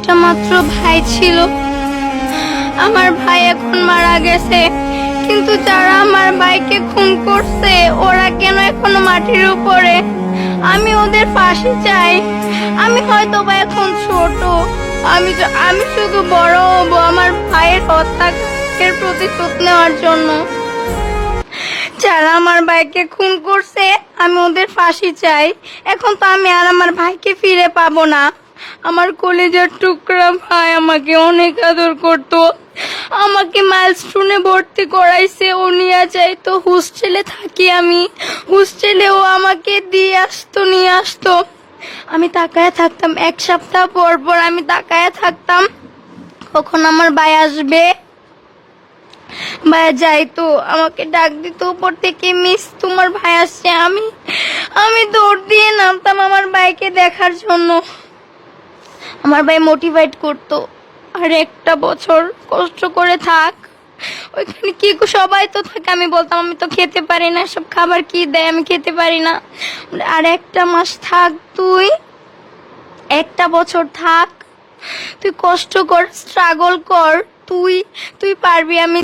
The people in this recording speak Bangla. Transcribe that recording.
একটা মাত্র ভাই ছিল। আমার ভাই এখন মারা গেছে, কিন্তু যারা আমার ভাইকে খুন করছে ওরা কেন এখনো মাটির উপরে? আমি ওদের ফাঁসি চাই। আমি হয়তো বা এখন ছোট, আমি শুধু বড় হব আমার ভাইয়ের হত্যার প্রতিশোধ নেওয়ার জন্য। যারা আমার ভাইকে খুন করছে আমি ওদের ফাঁসি চাই। এখন তো আমি আর আমার ভাইকে ফিরে পাবো না। আমার কলেজের টুকরা ভাই আমাকে অনেক আদর করতো, আমাকে মাইলস্টোনে ভর্তি করাইছে, ও নিয়ে যাইতো। হোস্টেলে থাকি আমি, হোস্টেলেও আমাকে নিয়ে আসতো। আমি তাকায় থাকতাম, এক সপ্তাহ পর পর আমি তাকায় থাকতাম কখন আমার ভাই আসবে। ভাই যাইতো, আমাকে ডাক দিত উপর থেকে, মিস তোমার ভাই আসছে। আমি দৌড় দিয়ে নামতাম আমার ভাইকে দেখার জন্য। আমার ভাই মোটিভেট করতো, আর একটা বছর কষ্ট করে থাক ওইখানে। কি সবাই তো থাকে, আমি বলতাম আমি তো খেতে পারি না, সব খাবার কি দেয় আমি খেতে পারি না। আর একটা মাস থাক, তুই একটা বছর থাক, তুই কষ্ট কর, স্ট্রাগল কর, তুই পারবি। আমি